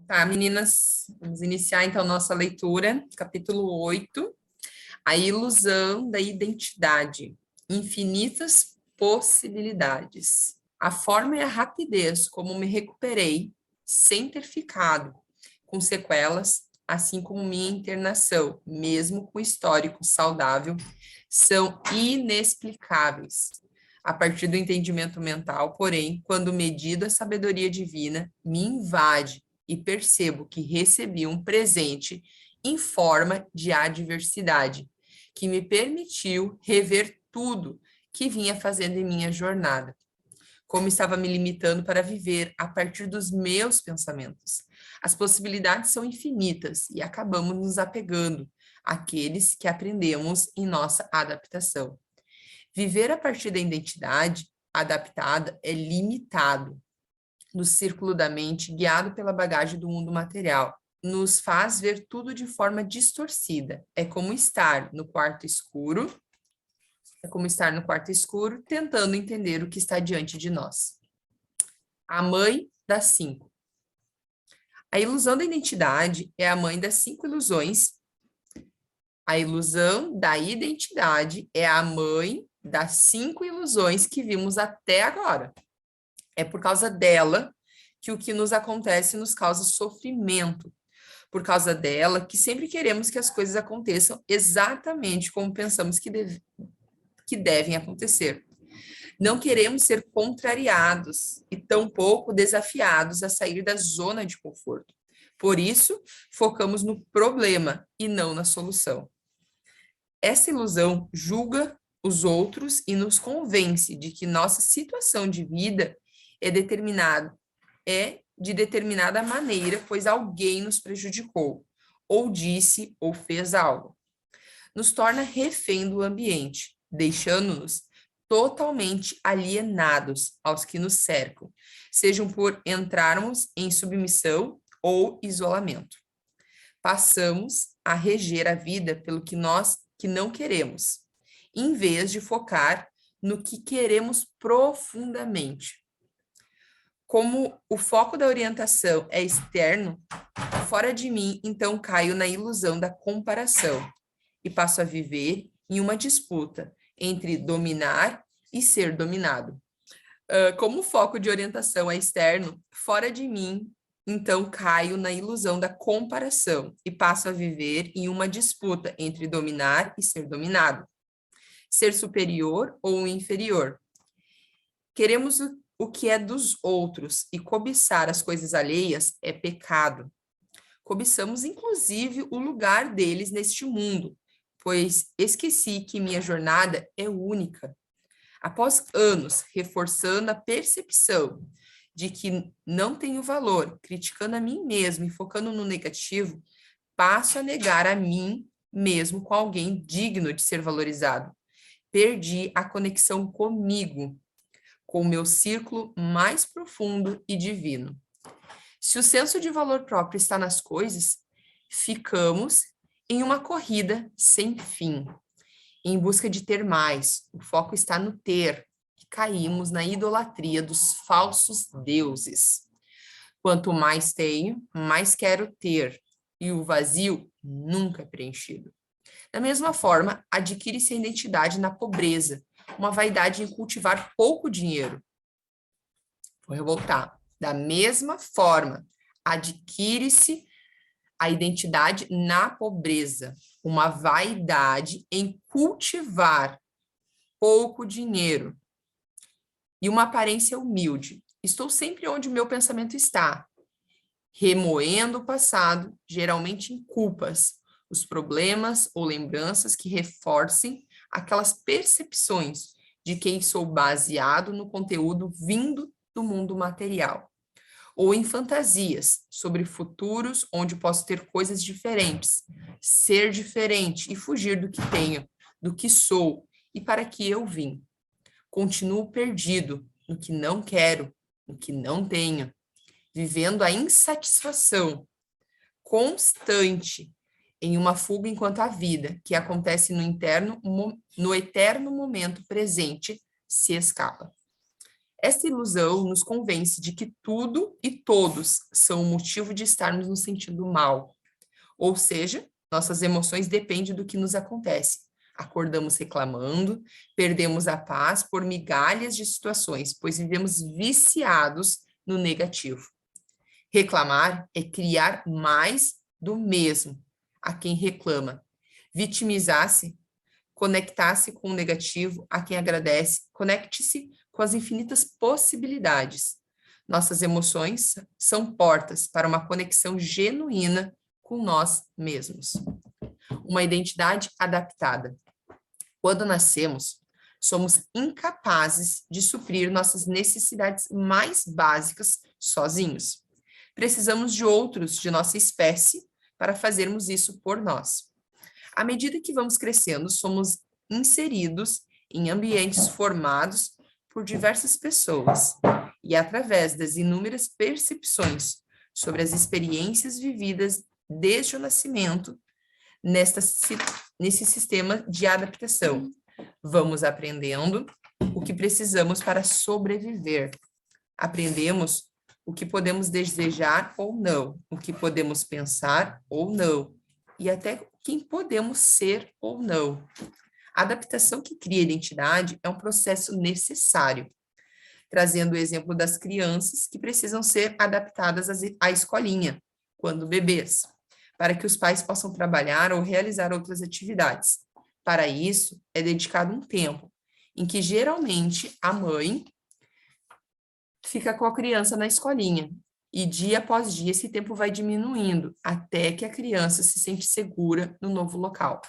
Tá, meninas, vamos iniciar então nossa leitura, capítulo 8, a ilusão da identidade, infinitas possibilidades. A forma e a rapidez como me recuperei, sem ter ficado com sequelas, assim como minha internação, mesmo com histórico saudável, são inexplicáveis. A partir do entendimento mental, porém, quando medido a sabedoria divina, me invade e percebo que recebi um presente em forma de adversidade, que me permitiu rever tudo que vinha fazendo em minha jornada, como estava me limitando para viver a partir dos meus pensamentos. As possibilidades são infinitas e acabamos nos apegando àqueles que aprendemos em nossa adaptação. Viver a partir da identidade adaptada é limitado, no círculo da mente, guiado pela bagagem do mundo material. Nos faz ver tudo de forma distorcida. É como estar no quarto escuro, tentando entender o que está diante de nós. A mãe das 5. A ilusão da identidade é a mãe das 5 ilusões. A ilusão da identidade é a mãe das 5 ilusões que vimos até agora. É por causa dela que o que nos acontece nos causa sofrimento. Por causa dela que sempre queremos que as coisas aconteçam exatamente como pensamos que devem acontecer. Não queremos ser contrariados e tampouco desafiados a sair da zona de conforto. Por isso, focamos no problema e não na solução. Essa ilusão julga os outros e nos convence de que nossa situação de vida é de determinada maneira, pois alguém nos prejudicou, ou disse ou fez algo. Nos torna refém do ambiente, deixando-nos totalmente alienados aos que nos cercam, sejam por entrarmos em submissão ou isolamento. Passamos a reger a vida pelo que nós que não queremos, em vez de focar no que queremos profundamente. Como o foco da orientação é externo, fora de mim, então caio na ilusão da comparação e passo a viver em uma disputa entre dominar e ser dominado. Como o foco de orientação é externo, fora de mim, então caio na ilusão da comparação e passo a viver em uma disputa entre dominar e ser dominado. Ser superior ou inferior. Queremos o que é dos outros e cobiçar as coisas alheias é pecado. Cobiçamos, inclusive, o lugar deles neste mundo, pois esqueci que minha jornada é única. Após anos reforçando a percepção de que não tenho valor, criticando a mim mesmo e focando no negativo, passo a negar a mim mesmo com alguém digno de ser valorizado. Perdi a conexão comigo, com o meu círculo mais profundo e divino. Se o senso de valor próprio está nas coisas, ficamos em uma corrida sem fim, em busca de ter mais. O foco está no ter, e caímos na idolatria dos falsos deuses. Quanto mais tenho, mais quero ter, e o vazio nunca é preenchido. Da mesma forma, adquire-se a identidade na pobreza, uma vaidade em cultivar pouco dinheiro. Vou revoltar. Da mesma forma, adquire-se a identidade na pobreza, uma vaidade em cultivar pouco dinheiro e uma aparência humilde. Estou sempre onde o meu pensamento está, remoendo o passado, geralmente em culpas, os problemas ou lembranças que reforcem aquelas percepções de quem sou baseado no conteúdo vindo do mundo material, ou em fantasias sobre futuros onde posso ter coisas diferentes, ser diferente e fugir do que tenho, do que sou e para que eu vim. Continuo perdido no que não quero, no que não tenho, vivendo a insatisfação constante em uma fuga enquanto a vida, que acontece no eterno momento presente, se escapa. Esta ilusão nos convence de que tudo e todos são o motivo de estarmos no sentido mal. Ou seja, nossas emoções dependem do que nos acontece. Acordamos reclamando, perdemos a paz por migalhas de situações, pois vivemos viciados no negativo. Reclamar é criar mais do mesmo a quem reclama. Vitimizar-se, conectar-se com o negativo a quem agradece, conecte-se com as infinitas possibilidades. Nossas emoções são portas para uma conexão genuína com nós mesmos. Uma identidade adaptada. Quando nascemos, somos incapazes de suprir nossas necessidades mais básicas sozinhos. Precisamos de outros de nossa espécie para fazermos isso por nós. À medida que vamos crescendo, somos inseridos em ambientes formados por diversas pessoas e através das inúmeras percepções sobre as experiências vividas desde o nascimento nesse sistema de adaptação. Vamos aprendendo o que precisamos para sobreviver. Aprendemos o que podemos desejar ou não, o que podemos pensar ou não, e até quem podemos ser ou não. A adaptação que cria identidade é um processo necessário, trazendo o exemplo das crianças que precisam ser adaptadas à escolinha, quando bebês, para que os pais possam trabalhar ou realizar outras atividades. Para isso, é dedicado um tempo, em que geralmente a mãe fica com a criança na escolinha, e dia após dia esse tempo vai diminuindo, até que a criança se sente segura no novo local.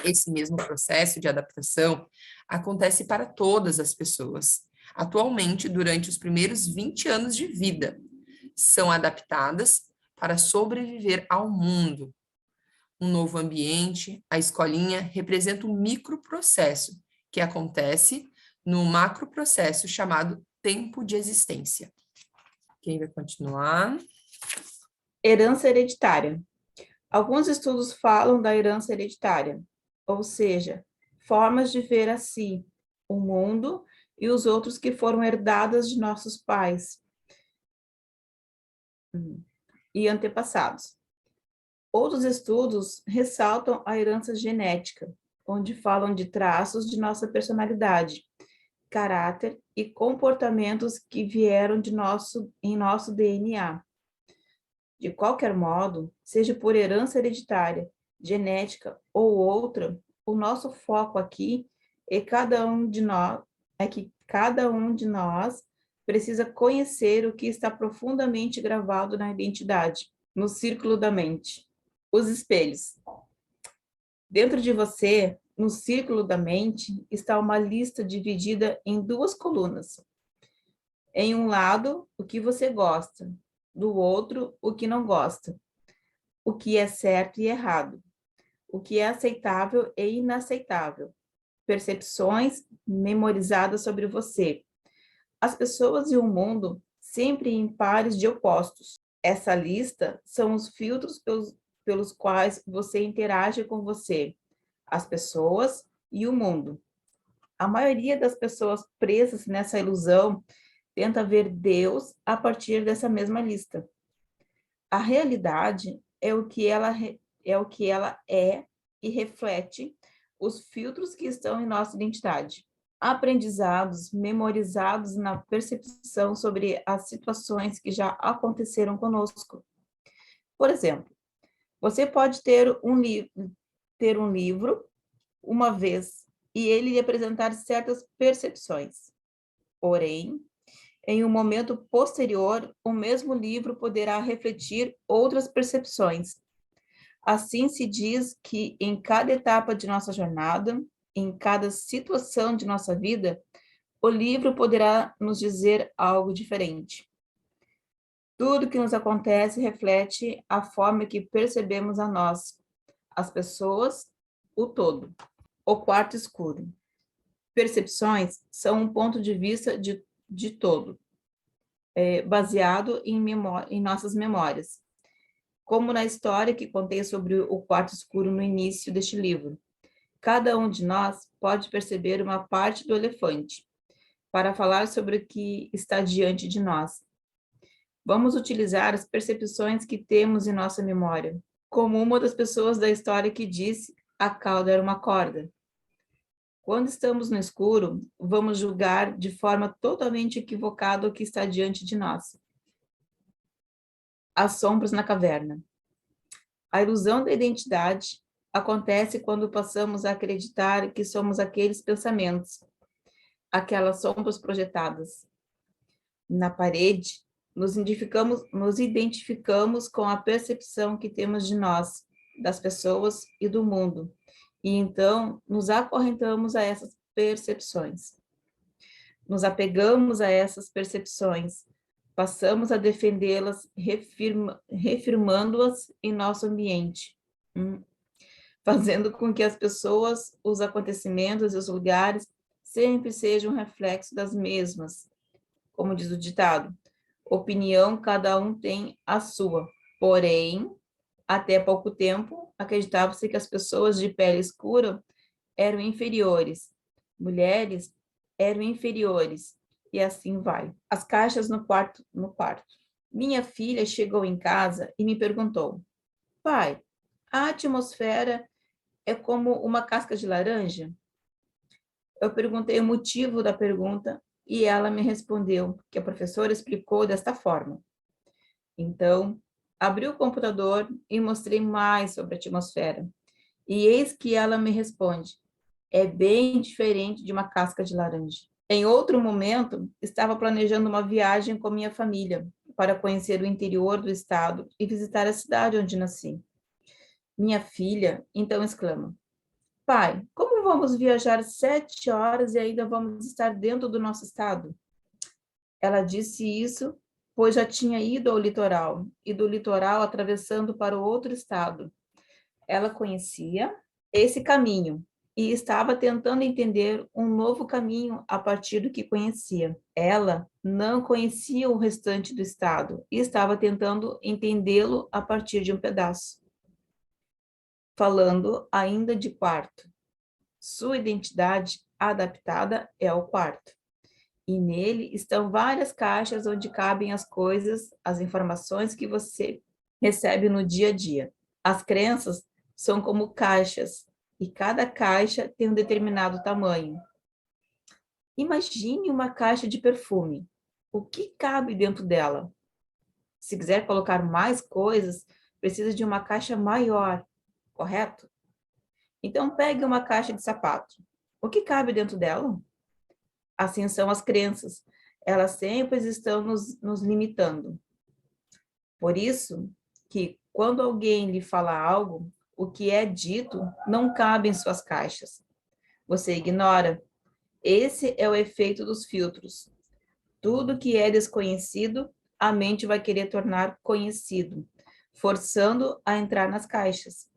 Esse mesmo processo de adaptação acontece para todas as pessoas. Atualmente, durante os primeiros 20 anos de vida, são adaptadas para sobreviver ao mundo. Um novo ambiente, a escolinha, representa um microprocesso que acontece no macroprocesso chamado tempo de existência. Quem vai continuar? Herança hereditária. Alguns estudos falam da herança hereditária, ou seja, formas de ver a si, o mundo e os outros que foram herdadas de nossos pais e antepassados. Outros estudos ressaltam a herança genética, onde falam de traços de nossa personalidade, caráter e comportamentos que vieram em nosso DNA. De qualquer modo, seja por herança hereditária, genética ou outra, o nosso foco aqui é que cada um de nós precisa conhecer o que está profundamente gravado na identidade, no círculo da mente. Os espelhos. Dentro de você, no círculo da mente, está uma lista dividida em duas colunas. Em um lado, o que você gosta, do outro, o que não gosta, o que é certo e errado, o que é aceitável e inaceitável, percepções memorizadas sobre você. As pessoas e o mundo sempre em pares de opostos. Essa lista são os filtros pelos quais você interage com você, as pessoas e o mundo. A maioria das pessoas presas nessa ilusão tenta ver Deus a partir dessa mesma lista. A realidade é o que ela é e reflete os filtros que estão em nossa identidade. Aprendizados memorizados na percepção sobre as situações que já aconteceram conosco. Por exemplo, você pode ter um livro uma vez e ele lhe apresentar certas percepções. Porém, em um momento posterior, o mesmo livro poderá refletir outras percepções. Assim se diz que em cada etapa de nossa jornada, em cada situação de nossa vida, o livro poderá nos dizer algo diferente. Tudo que nos acontece reflete a forma que percebemos a nós, as pessoas, o todo. O quarto escuro. Percepções são um ponto de vista de todo, baseado em nossas memórias. Como na história que contei sobre o quarto escuro no início deste livro. Cada um de nós pode perceber uma parte do elefante. para falar sobre o que está diante de nós. Vamos utilizar as percepções que temos em nossa memória, como uma das pessoas da história que disse: a cauda era uma corda. Quando estamos no escuro, vamos julgar de forma totalmente equivocada o que está diante de nós. As sombras na caverna. A ilusão da identidade acontece quando passamos a acreditar que somos aqueles pensamentos, aquelas sombras projetadas. Na parede, nos identificamos com a percepção que temos de nós, das pessoas e do mundo, e então nos acorrentamos a essas percepções. Nos apegamos a essas percepções, passamos a defendê-las, reafirmando-as em nosso ambiente, fazendo com que as pessoas, os acontecimentos e os lugares sempre sejam um reflexo das mesmas. Como diz o ditado, opinião cada um tem a sua. Porém, até pouco tempo, acreditava-se que as pessoas de pele escura eram inferiores, mulheres eram inferiores, e assim vai. As caixas no quarto. Minha filha chegou em casa e me perguntou: pai, a atmosfera é como uma casca de laranja? Eu perguntei o motivo da pergunta e ela me respondeu que a professora explicou desta forma. Então, abri o computador e mostrei mais sobre a atmosfera. E eis que ela me responde: é bem diferente de uma casca de laranja. Em outro momento, estava planejando uma viagem com minha família para conhecer o interior do estado e visitar a cidade onde nasci. Minha filha então exclama: pai, como vamos viajar 7 horas e ainda vamos estar dentro do nosso estado? Ela disse isso, pois já tinha ido ao litoral, e do litoral atravessando para o outro estado. Ela conhecia esse caminho e estava tentando entender um novo caminho a partir do que conhecia. Ela não conhecia o restante do estado e estava tentando entendê-lo a partir de um pedaço. Falando ainda de quarto. Sua identidade adaptada é o quarto. E nele estão várias caixas onde cabem as coisas, as informações que você recebe no dia a dia. As crenças são como caixas, e cada caixa tem um determinado tamanho. Imagine uma caixa de perfume. O que cabe dentro dela? Se quiser colocar mais coisas, precisa de uma caixa maior, correto? Então, pegue uma caixa de sapato. O que cabe dentro dela? Assim são as crenças. Elas sempre estão nos limitando. Por isso que, quando alguém lhe fala algo, o que é dito não cabe em suas caixas. Você ignora. Esse é o efeito dos filtros. Tudo que é desconhecido, a mente vai querer tornar conhecido, forçando a entrar nas caixas.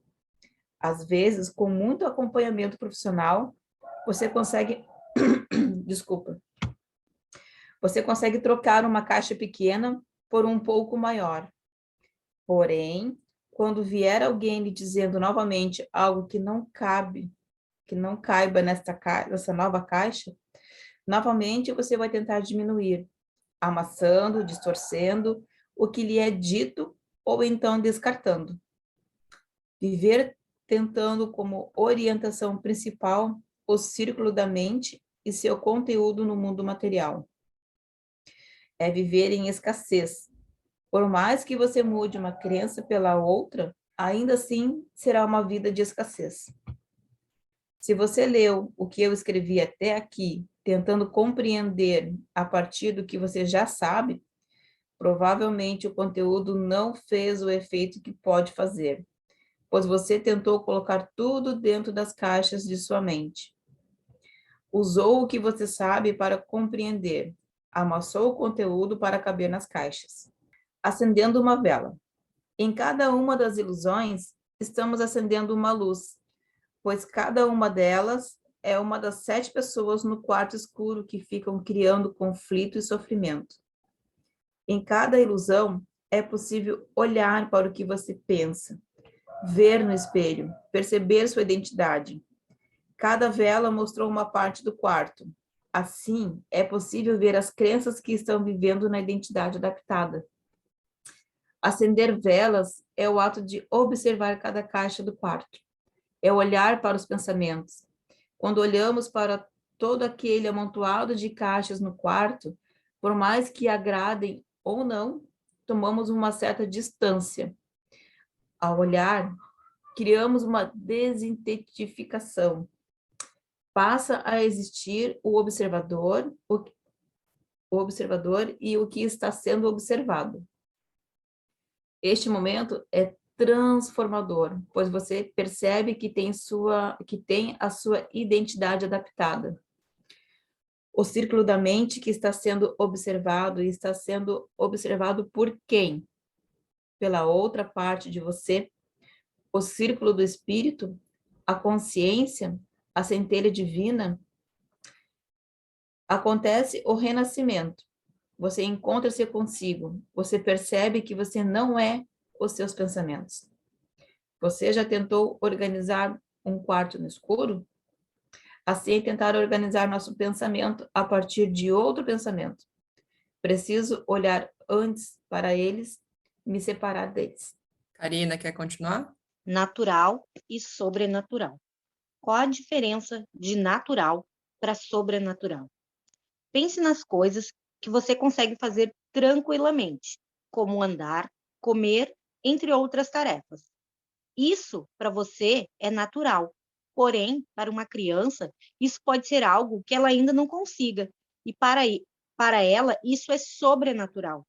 Às vezes, com muito acompanhamento profissional, você consegue desculpa. Você consegue trocar uma caixa pequena por um pouco maior. Porém, quando vier alguém lhe dizendo novamente algo que não caiba nessa nova caixa, novamente você vai tentar diminuir, amassando, distorcendo o que lhe é dito ou então descartando. Viver tentando como orientação principal o círculo da mente e seu conteúdo no mundo material. É viver em escassez. Por mais que você mude uma crença pela outra, ainda assim será uma vida de escassez. Se você leu o que eu escrevi até aqui, tentando compreender a partir do que você já sabe, provavelmente o conteúdo não fez o efeito que pode fazer, pois você tentou colocar tudo dentro das caixas de sua mente. Usou o que você sabe para compreender, amassou o conteúdo para caber nas caixas. Acendendo uma vela. Em cada uma das ilusões, estamos acendendo uma luz, pois cada uma delas é uma das 7 pessoas no quarto escuro que ficam criando conflito e sofrimento. Em cada ilusão, é possível olhar para o que você pensa, ver no espelho, perceber sua identidade. Cada vela mostrou uma parte do quarto. Assim, é possível ver as crenças que estão vivendo na identidade adaptada. Acender velas é o ato de observar cada caixa do quarto. É olhar para os pensamentos. Quando olhamos para todo aquele amontoado de caixas no quarto, por mais que agradem ou não, tomamos uma certa distância. Ao olhar, criamos uma desidentificação. Passa a existir o observador e o que está sendo observado. Este momento é transformador, pois você percebe que tem a sua identidade adaptada. O círculo da mente que está sendo observado e está sendo observado por quem? Pela outra parte de você. O círculo do espírito, a consciência, a centelha divina. Acontece o renascimento. Você encontra-se consigo. Você percebe que você não é os seus pensamentos. Você já tentou organizar um quarto no escuro? Assim é tentar organizar nosso pensamento a partir de outro pensamento. Preciso olhar antes para eles, me separar deles. Karina, quer continuar? Natural e sobrenatural. Qual a diferença de natural para sobrenatural? Pense nas coisas que você consegue fazer tranquilamente, como andar, comer, entre outras tarefas. Isso, para você, é natural. Porém, para uma criança, isso pode ser algo que ela ainda não consiga. E para ela, isso é sobrenatural.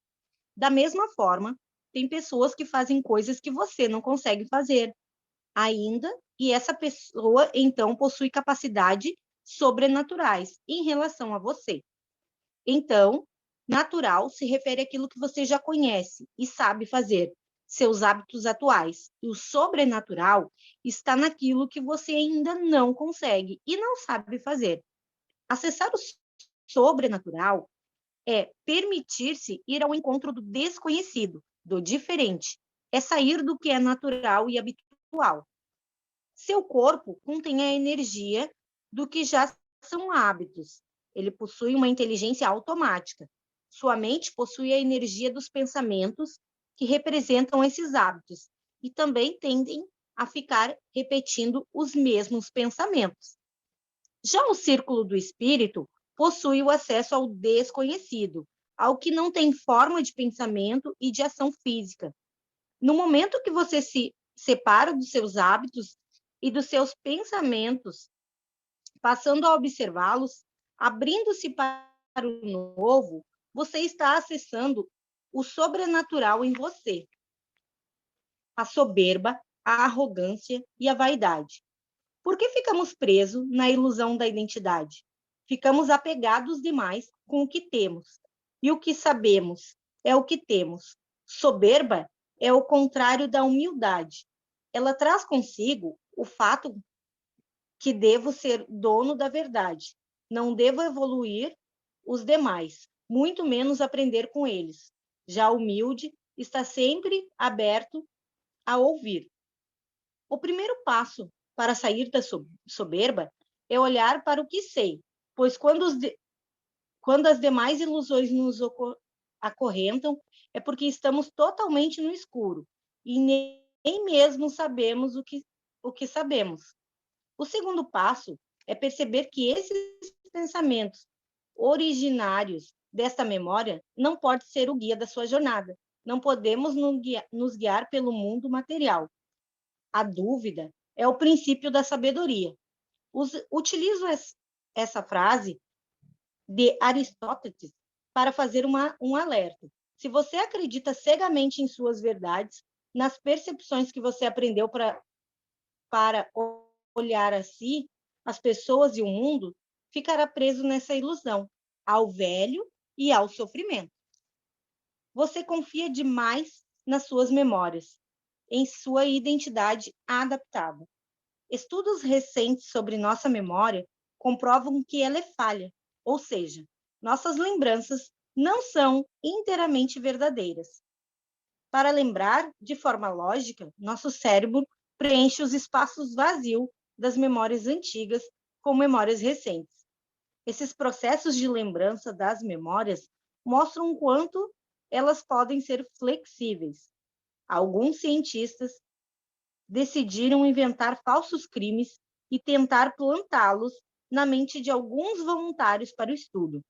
Da mesma forma, tem pessoas que fazem coisas que você não consegue fazer ainda, e essa pessoa, então, possui capacidades sobrenaturais em relação a você. Então, natural se refere àquilo que você já conhece e sabe fazer, seus hábitos atuais. E o sobrenatural está naquilo que você ainda não consegue e não sabe fazer. Acessar o sobrenatural é permitir-se ir ao encontro do desconhecido, do diferente. É sair do que é natural e habitual. Seu corpo contém a energia do que já são hábitos. Ele possui uma inteligência automática. Sua mente possui a energia dos pensamentos que representam esses hábitos e também tendem a ficar repetindo os mesmos pensamentos. Já o círculo do espírito possui o acesso ao desconhecido, ao que não tem forma de pensamento e de ação física. No momento que você se separa dos seus hábitos e dos seus pensamentos, passando a observá-los, abrindo-se para o novo, você está acessando o sobrenatural em você. A soberba, a arrogância e a vaidade. Por que ficamos presos na ilusão da identidade? Ficamos apegados demais com o que temos. E o que sabemos é o que temos. Soberba é o contrário da humildade. Ela traz consigo o fato que devo ser dono da verdade. Não devo evoluir os demais, muito menos aprender com eles. Já humilde está sempre aberto a ouvir. O primeiro passo para sair da soberba é olhar para o que sei, pois quando as demais ilusões nos acorrentam, é porque estamos totalmente no escuro e nem mesmo sabemos o que sabemos. O segundo passo é perceber que esses pensamentos originários desta memória não pode ser o guia da sua jornada. Não podemos nos guiar pelo mundo material. A dúvida é o princípio da sabedoria. Utilizo essa frase de Aristóteles para fazer um alerta. Se você acredita cegamente em suas verdades, nas percepções que você aprendeu para olhar a si, as pessoas e o mundo, ficará preso nessa ilusão, ao velho e ao sofrimento. Você confia demais nas suas memórias, em sua identidade adaptada. Estudos recentes sobre nossa memória comprovam que ela é falha, ou seja, nossas lembranças não são inteiramente verdadeiras. Para lembrar de forma lógica, nosso cérebro preenche os espaços vazios das memórias antigas com memórias recentes. Esses processos de lembrança das memórias mostram o quanto elas podem ser flexíveis. Alguns cientistas decidiram inventar falsos crimes e tentar plantá-los na mente de alguns voluntários para o estudo.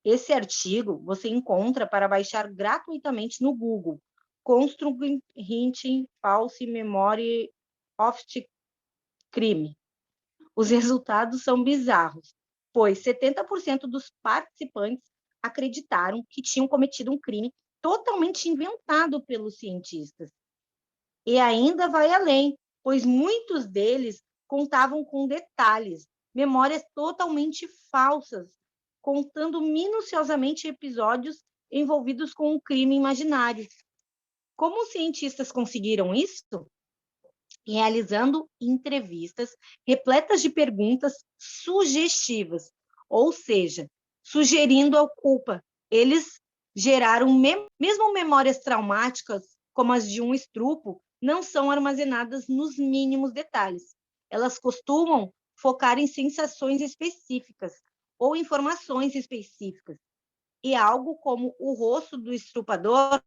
Esse artigo você encontra para baixar gratuitamente no Google, Construing False Memory of Crime. Os resultados são bizarros, pois 70% dos participantes acreditaram que tinham cometido um crime totalmente inventado pelos cientistas. E ainda vai além, pois muitos deles contavam com detalhes, memórias totalmente falsas, contando minuciosamente episódios envolvidos com um crime imaginário. Como os cientistas conseguiram isso? Realizando entrevistas repletas de perguntas sugestivas, ou seja, sugerindo a culpa. Eles geraram, mesmo memórias traumáticas, como as de um estupro, não são armazenadas nos mínimos detalhes. Elas costumam focar em sensações específicas ou informações específicas. E algo como o rosto do estrupador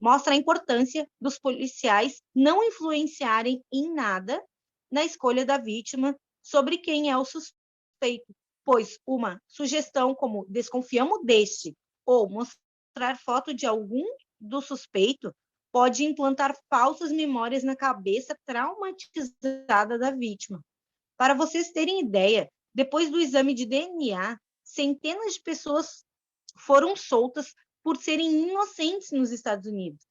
mostra a importância dos policiais não influenciarem em nada na escolha da vítima sobre quem é o suspeito, pois uma sugestão como desconfiamos deste ou mostrar foto de algum do suspeito pode implantar falsas memórias na cabeça traumatizada da vítima. Para vocês terem ideia, depois do exame de DNA, centenas de pessoas foram soltas por serem inocentes nos Estados Unidos.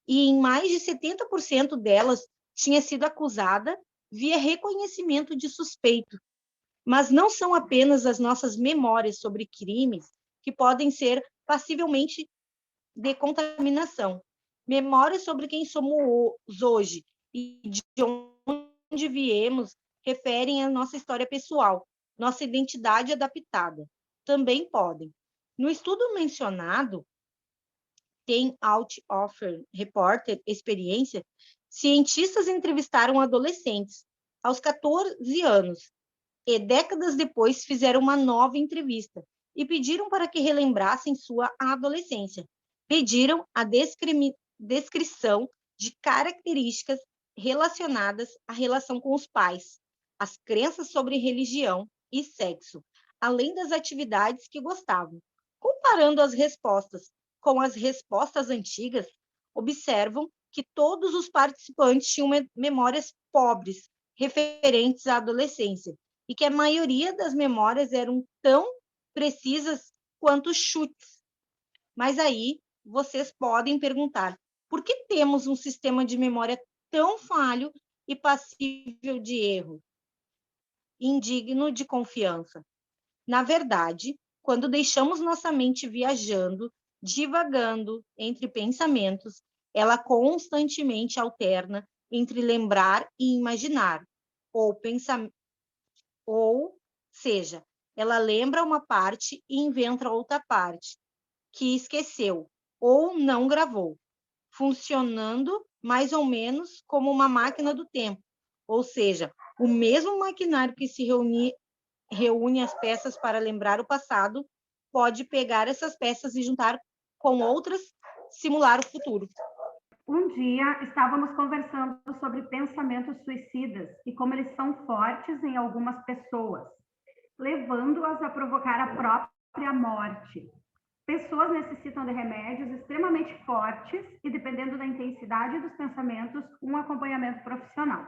E em mais de 70% delas tinha sido acusada via reconhecimento de suspeito. Mas não são apenas as nossas memórias sobre crimes que podem ser passivelmente de contaminação. Memórias sobre quem somos hoje e de onde viemos referem à nossa história pessoal, nossa identidade adaptada. Também podem. No estudo mencionado, tem Out Offer Reporter Experiência, cientistas entrevistaram adolescentes aos 14 anos e décadas depois fizeram uma nova entrevista e pediram para que relembrassem sua adolescência. Pediram a descrição de características relacionadas à relação com os pais, as crenças sobre religião e sexo, além das atividades que gostavam. Comparando as respostas com as respostas antigas, observam que todos os participantes tinham memórias pobres referentes à adolescência e que a maioria das memórias eram tão precisas quanto chutes. Mas aí vocês podem perguntar: por que temos um sistema de memória tão falho e passível de erro, indigno de confiança? Na verdade, quando deixamos nossa mente viajando, divagando entre pensamentos, ela constantemente alterna entre lembrar e imaginar, ou seja, ela lembra uma parte e inventa outra parte, que esqueceu ou não gravou, funcionando mais ou menos como uma máquina do tempo, ou seja, o mesmo maquinário que se reúne as peças para lembrar o passado, pode pegar essas peças e juntar com outras, simular o futuro. Um dia estávamos conversando sobre pensamentos suicidas e como eles são fortes em algumas pessoas, levando-as a provocar a própria morte. Pessoas necessitam de remédios extremamente fortes e, dependendo da intensidade dos pensamentos, um acompanhamento profissional.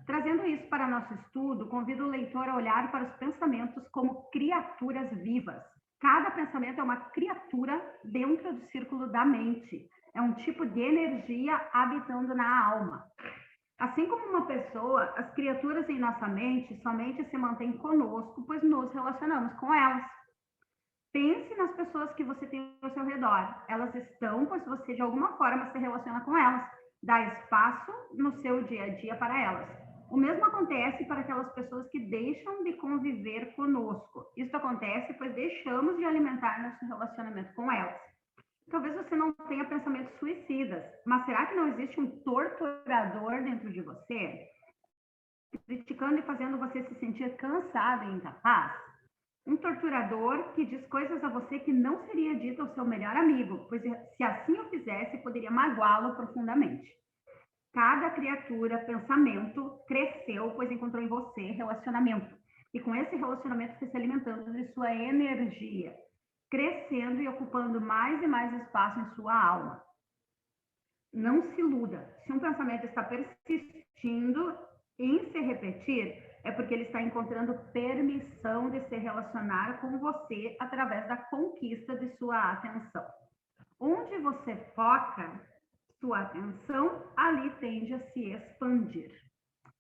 Trazendo isso para nosso estudo, convido o leitor a olhar para os pensamentos como criaturas vivas. Cada pensamento é uma criatura dentro do círculo da mente. É um tipo de energia habitando na alma. Assim como uma pessoa, as criaturas em nossa mente somente se mantêm conosco, pois nos relacionamos com elas. Pense nas pessoas que você tem ao seu redor. Elas estão, pois você de alguma forma se relaciona com elas. Dá espaço no seu dia a dia para elas. O mesmo acontece para aquelas pessoas que deixam de conviver conosco. Isso acontece pois deixamos de alimentar nosso relacionamento com elas. Talvez você não tenha pensamentos suicidas, mas será que não existe um torturador dentro de você? criticando e fazendo você se sentir cansado e incapaz. Um torturador que diz coisas a você que não seria dito ao seu melhor amigo, pois se assim o fizesse, poderia magoá-lo profundamente. Cada criatura, pensamento, cresceu, pois encontrou em você relacionamento. E com esse relacionamento foi se alimentando de sua energia, crescendo e ocupando mais e mais espaço em sua alma. Não se iluda. Se um pensamento está persistindo em se repetir, é porque ele está encontrando permissão de se relacionar com você através da conquista de sua atenção. Onde você foca sua atenção, ali tende a se expandir.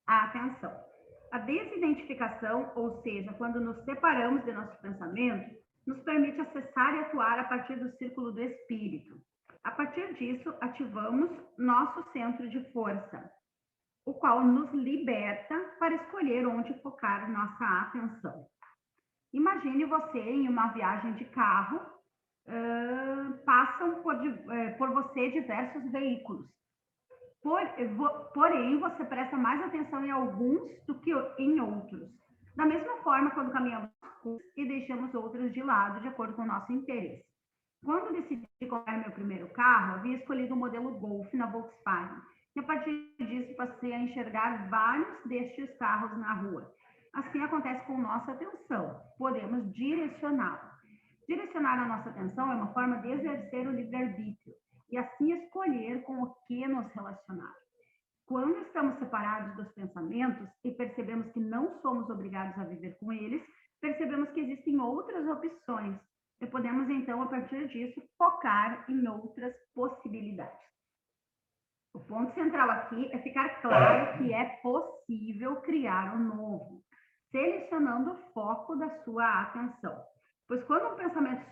A atenção. A desidentificação, ou seja, quando nos separamos de nosso pensamento, nos permite acessar e atuar a partir do círculo do espírito. A partir disso, ativamos nosso centro de força, o qual nos liberta para escolher onde focar nossa atenção. Imagine você em uma viagem de carro, passam por você diversos veículos. Porém, você presta mais atenção em alguns do que em outros. Da mesma forma, quando caminhamos e deixamos outros de lado, de acordo com o nosso interesse. Quando decidi comprar meu primeiro carro, havia escolhido o modelo Golf na Volkswagen. E a partir disso, passei a enxergar vários destes carros na rua. Assim acontece com nossa atenção. Podemos direcioná-la. Direcionar a nossa atenção é uma forma de exercer o livre-arbítrio e assim escolher com o que nos relacionar. Quando estamos separados dos pensamentos e percebemos que não somos obrigados a viver com eles, percebemos que existem outras opções e podemos, então, a partir disso, focar em outras possibilidades. O ponto central aqui é ficar claro que é possível criar um novo, selecionando o foco da sua atenção. Pois quando um pensamento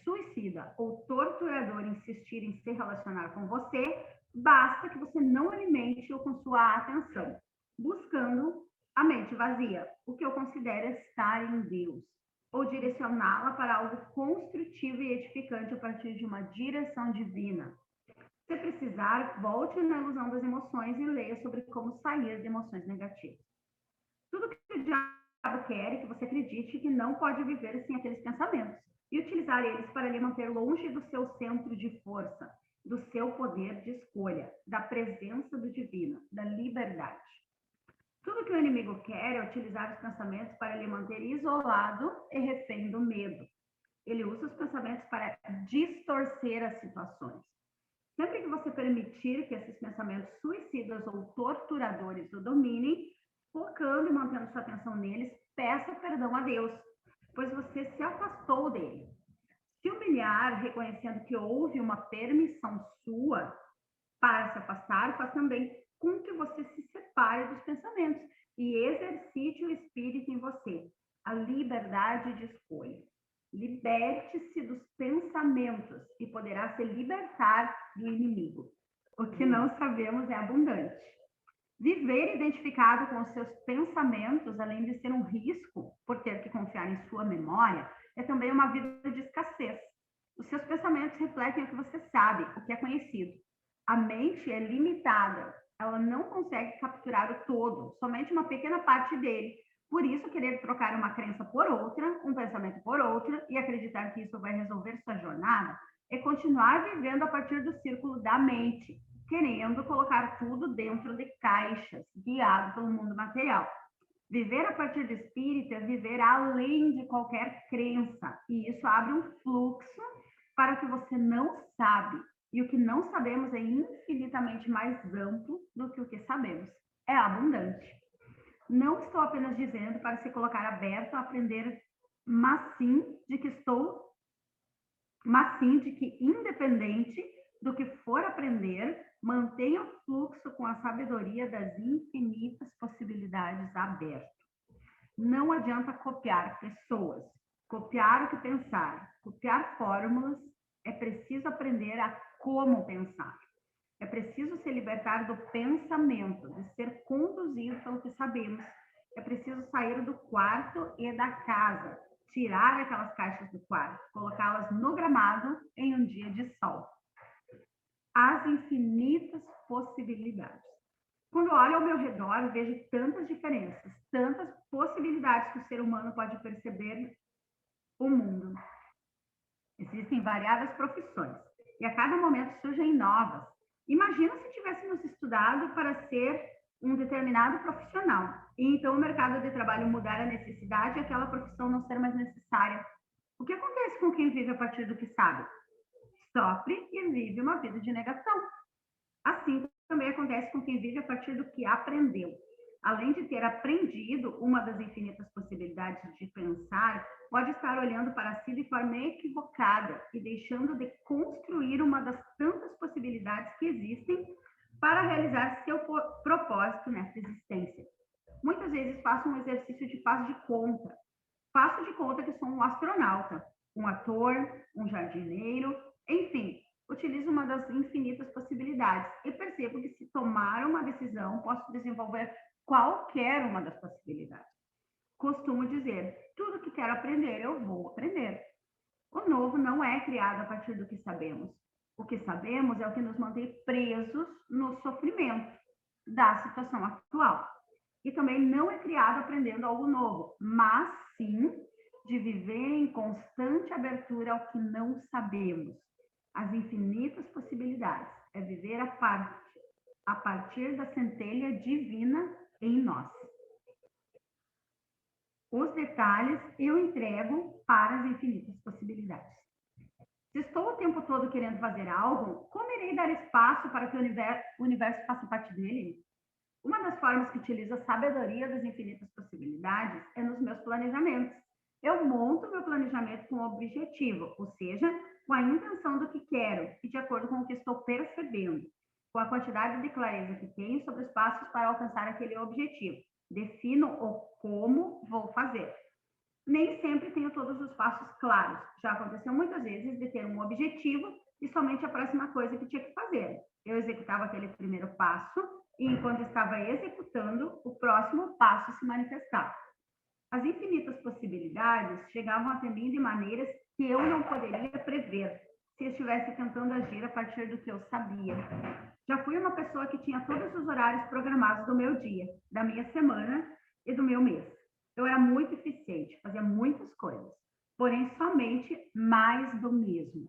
suicida ou torturador insistir em se relacionar com você, basta que você não alimente-o com sua atenção, buscando a mente vazia, o que eu considero estar em Deus, ou direcioná-la para algo construtivo e edificante a partir de uma direção divina. Se precisar, volte na ilusão das emoções e leia sobre como sair de emoções negativas. Tudo que o diabo quer é que você acredite que não pode viver sem aqueles pensamentos e utilizar eles para lhe manter longe do seu centro de força, do seu poder de escolha, da presença do divino, da liberdade. Tudo que o inimigo quer é utilizar os pensamentos para lhe manter isolado e refém do medo. Ele usa os pensamentos para distorcer as situações. Sempre que você permitir que esses pensamentos suicidas ou torturadores o dominem, focando e mantendo sua atenção neles, peça perdão a Deus, pois você se afastou dele. Se humilhar, reconhecendo que houve uma permissão sua para se afastar, faz também com que você se separe dos pensamentos e exercite o espírito em você, a liberdade de escolha. Liberte-se dos pensamentos e poderá se libertar do inimigo. O que não sabemos é abundante. Viver identificado com os seus pensamentos, além de ser um risco por ter que confiar em sua memória, é também uma vida de escassez. Os seus pensamentos refletem o que você sabe, o que é conhecido. A mente é limitada, ela não consegue capturar o todo, somente uma pequena parte dele. Por isso, querer trocar uma crença por outra, um pensamento por outro, e acreditar que isso vai resolver sua jornada, é continuar vivendo a partir do círculo da mente, querendo colocar tudo dentro de caixas, guiado pelo mundo material. Viver a partir do espírito é viver além de qualquer crença, e isso abre um fluxo para o que você não sabe, e o que não sabemos é infinitamente mais amplo do que o que sabemos. É abundante. Não estou apenas dizendo para se colocar aberto a aprender, mas sim de que independente do que for aprender, mantenha o fluxo com a sabedoria das infinitas possibilidades aberto. Não adianta copiar pessoas, copiar o que pensar, copiar fórmulas, é preciso aprender a como pensar. É preciso se libertar do pensamento, de ser conduzido pelo que sabemos. É preciso sair do quarto e da casa, tirar aquelas caixas do quarto, colocá-las no gramado em um dia de sol. As infinitas possibilidades. Quando olho ao meu redor, vejo tantas diferenças, tantas possibilidades que o ser humano pode perceber o mundo. Existem variadas profissões e a cada momento surgem novas. Imagina se tivéssemos estudado para ser um determinado profissional e então o mercado de trabalho mudar a necessidade e aquela profissão não ser mais necessária. O que acontece com quem vive a partir do que sabe? Sofre e vive uma vida de negação. Assim também acontece com quem vive a partir do que aprendeu. Além de ter aprendido uma das infinitas possibilidades de pensar, pode estar olhando para si de forma equivocada e deixando de construir uma das tantas possibilidades que existem para realizar seu propósito nessa existência. Muitas vezes faço um exercício de faz de conta. Faço de conta que sou um astronauta, um ator, um jardineiro, enfim, utilizo uma das infinitas possibilidades e percebo que se tomar uma decisão, posso desenvolver qualquer uma das possibilidades. Costumo dizer, tudo que quero aprender, eu vou aprender. O novo não é criado a partir do que sabemos. O que sabemos é o que nos mantém presos no sofrimento da situação atual. E também não é criado aprendendo algo novo, mas sim de viver em constante abertura ao que não sabemos. As infinitas possibilidades é viver a partir da centelha divina em nós. Os detalhes eu entrego para as infinitas possibilidades. Se estou o tempo todo querendo fazer algo, como irei dar espaço para que o universo faça parte dele? Uma das formas que utilizo a sabedoria das infinitas possibilidades é nos meus planejamentos. Eu monto meu planejamento com objetivo, ou seja, com a intenção do que quero e de acordo com o que estou percebendo, com a quantidade de clareza que tenho sobre os passos para alcançar aquele objetivo. Defino o como vou fazer. Nem sempre tenho todos os passos claros. Já aconteceu muitas vezes de ter um objetivo e somente a próxima coisa que tinha que fazer. Eu executava aquele primeiro passo e enquanto estava executando, o próximo passo se manifestava. As infinitas possibilidades chegavam até mim de maneiras que eu não poderia prever se estivesse tentando agir a partir do que eu sabia. Já fui uma pessoa que tinha todos os horários programados do meu dia, da minha semana e do meu mês. Eu era muito eficiente, fazia muitas coisas, porém somente mais do mesmo.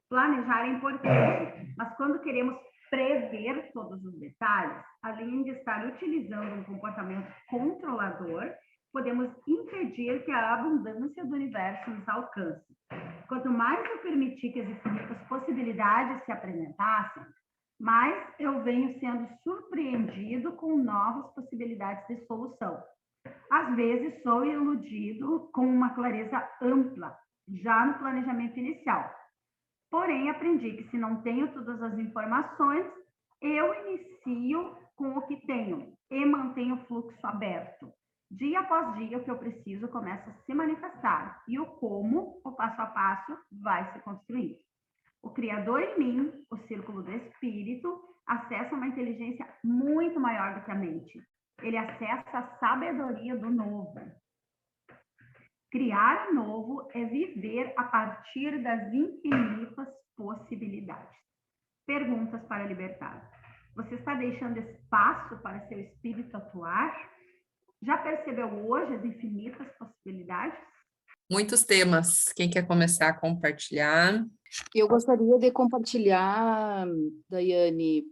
Planejar é importante, mas quando queremos prever todos os detalhes, além de estar utilizando um comportamento controlador, podemos impedir que a abundância do universo nos alcance. Quanto mais eu permitir que as infinitas possibilidades se apresentassem, mais eu venho sendo surpreendido com novas possibilidades de solução. Às vezes sou iludido com uma clareza ampla, já no planejamento inicial. Porém, aprendi que se não tenho todas as informações, eu inicio com o que tenho e mantenho o fluxo aberto. Dia após dia, o que eu preciso começa a se manifestar e o como, o passo a passo, vai se construir. O Criador em mim, o círculo do Espírito, acessa uma inteligência muito maior do que a mente. Ele acessa a sabedoria do novo. Criar o novo é viver a partir das infinitas possibilidades. Perguntas para libertar. Você está deixando espaço para seu espírito atuar? Já percebeu hoje as infinitas possibilidades? Muitos temas. Quem quer começar a compartilhar? Eu gostaria de compartilhar, Daiane,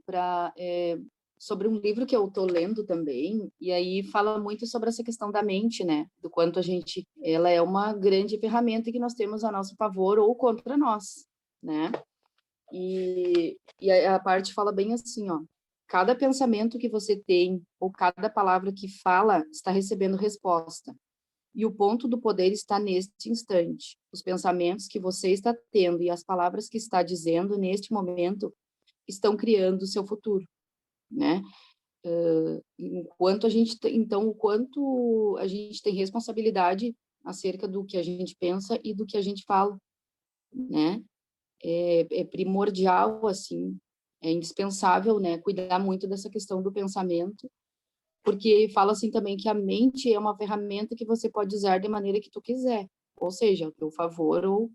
sobre um livro que eu estou lendo também, e aí fala muito sobre essa questão da mente, né? Do quanto ela é uma grande ferramenta que nós temos a nosso favor ou contra nós, né? E a parte fala bem assim, ó. Cada pensamento que você tem, ou cada palavra que fala, está recebendo resposta. E o ponto do poder está neste instante. Os pensamentos que você está tendo e as palavras que está dizendo neste momento estão criando o seu futuro, né? Enquanto então, o quanto a gente tem responsabilidade acerca do que a gente pensa e do que a gente fala, né? É primordial, assim, é indispensável, né? Cuidar muito dessa questão do pensamento, porque fala assim também que a mente é uma ferramenta que você pode usar de maneira que tu quiser, ou seja, ao teu favor ou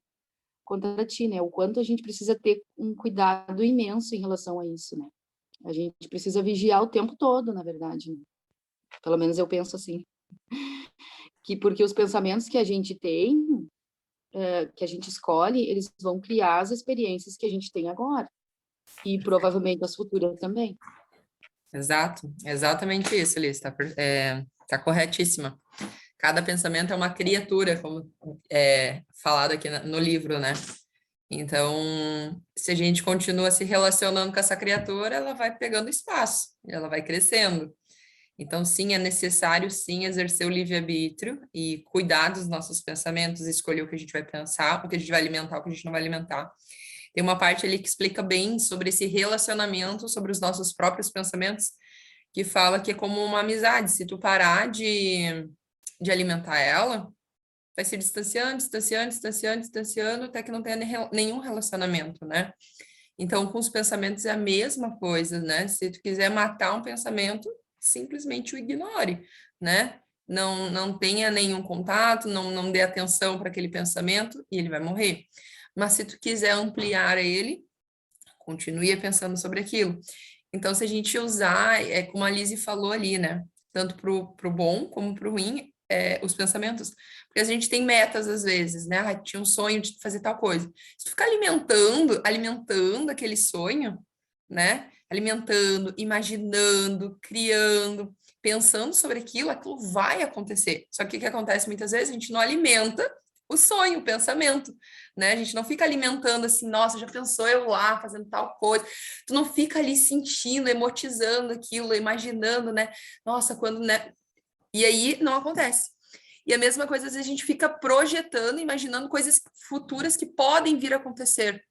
contra ti, né? O quanto a gente precisa ter um cuidado imenso em relação a isso, né? A gente precisa vigiar o tempo todo, na verdade, né? Pelo menos eu penso assim. Porque os pensamentos que a gente tem, que a gente escolhe, eles vão criar as experiências que a gente tem agora. E provavelmente as futuras também. Exato, exatamente isso, Liz, tá corretíssima. Cada pensamento é uma criatura, como é falado aqui no livro, né? Então, se a gente continua se relacionando com essa criatura, ela vai pegando espaço, ela vai crescendo. Então, sim, é necessário, sim, exercer o livre-arbítrio e cuidar dos nossos pensamentos, escolher o que a gente vai pensar, o que a gente vai alimentar, o que a gente não vai alimentar. Tem uma parte ali que explica bem sobre esse relacionamento, sobre os nossos próprios pensamentos, que fala que é como uma amizade. Se tu parar de alimentar ela, vai se distanciando, distanciando, distanciando, distanciando, até que não tenha nenhum relacionamento, né? Então, com os pensamentos é a mesma coisa, né? Se tu quiser matar um pensamento, simplesmente o ignore, né? Não tenha nenhum contato, não dê atenção para aquele pensamento e ele vai morrer. Mas se tu quiser ampliar ele, continue pensando sobre aquilo. Então, se a gente usar, como a Lizzie falou ali, né? Tanto pro bom como pro ruim, os pensamentos. Porque a gente tem metas às vezes, né? Ah, tinha um sonho de fazer tal coisa. Se tu ficar alimentando aquele sonho, né? Alimentando, imaginando, criando, pensando sobre aquilo, aquilo vai acontecer. Só que o que acontece muitas vezes? A gente não alimenta o sonho, o pensamento, né? A gente não fica alimentando assim, nossa, já pensou eu lá fazendo tal coisa. Tu não fica ali sentindo, emotizando aquilo, imaginando, né? Nossa, quando, né? E aí não acontece. E a mesma coisa, às vezes a gente fica projetando, imaginando coisas futuras que podem vir a acontecer,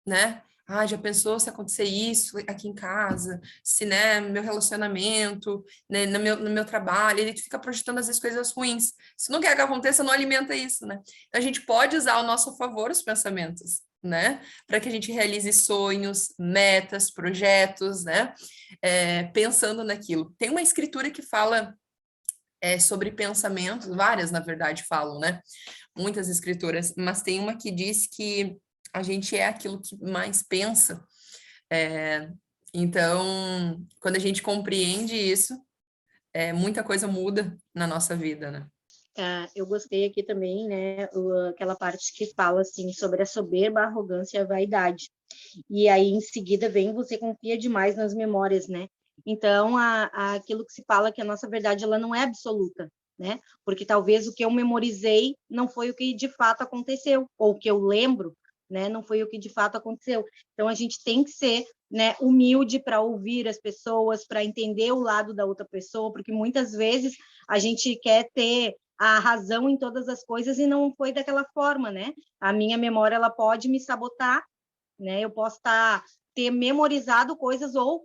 né? Ah, já pensou se acontecer isso aqui em casa, se, né, no meu relacionamento, né, no meu trabalho, ele fica projetando às vezes coisas ruins. Se não quer que aconteça, não alimenta isso, né? Então a gente pode usar ao nosso favor os pensamentos, né? Para que a gente realize sonhos, metas, projetos, né? Pensando naquilo. Tem uma escritura que fala sobre pensamentos, várias, na verdade, falam, né? Muitas escrituras, mas tem uma que diz que a gente é aquilo que mais pensa. Então, quando a gente compreende isso, muita coisa muda na nossa vida, né? Eu gostei aqui também, né, aquela parte que fala, assim, sobre a soberba, a arrogância e a vaidade. E aí, em seguida, vem você confia demais nas memórias, né? Então, aquilo que se fala que a nossa verdade, ela não é absoluta, né? Porque talvez o que eu memorizei não foi o que de fato aconteceu, ou o que eu lembro, né, não foi o que de fato aconteceu. Então, a gente tem que ser, né, humilde para ouvir as pessoas, para entender o lado da outra pessoa, porque muitas vezes a gente quer ter a razão em todas as coisas e não foi daquela forma, né? A minha memória, ela pode me sabotar, né? Eu posso ter memorizado coisas ou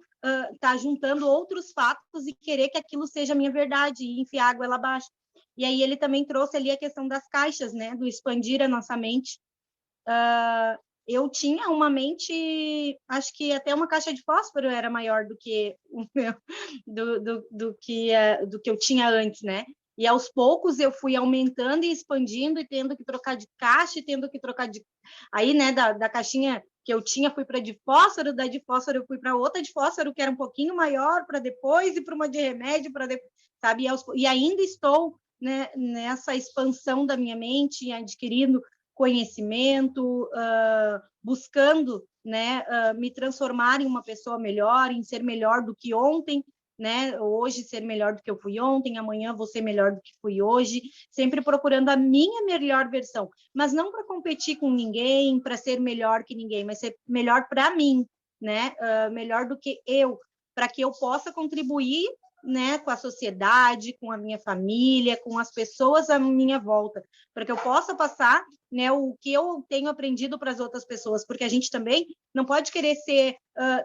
estar juntando outros fatos e querer que aquilo seja a minha verdade e enfiar água lá abaixo. E aí ele também trouxe ali a questão das caixas, né? Do expandir a nossa mente. Eu tinha uma mente, acho que até uma caixa de fósforo era maior do que o meu, do que eu tinha antes, né? E aos poucos eu fui aumentando e expandindo e tendo que trocar de caixa e tendo que trocar de... Aí, né, da caixinha que eu tinha, fui para de fósforo, da de fósforo eu fui para outra de fósforo que era um pouquinho maior para depois e para uma de remédio para depois, sabe? E ainda estou, né, nessa expansão da minha mente, adquirindo conhecimento, buscando, né, me transformar em uma pessoa melhor, em ser melhor do que ontem, né? Hoje ser melhor do que eu fui ontem, amanhã vou ser melhor do que fui hoje, sempre procurando a minha melhor versão, mas não para competir com ninguém, para ser melhor que ninguém, mas ser melhor para mim, né? Melhor do que eu, para que eu possa contribuir, né, com a sociedade, com a minha família, com as pessoas à minha volta, para que eu possa passar, né, o que eu tenho aprendido para as outras pessoas, porque a gente também não pode querer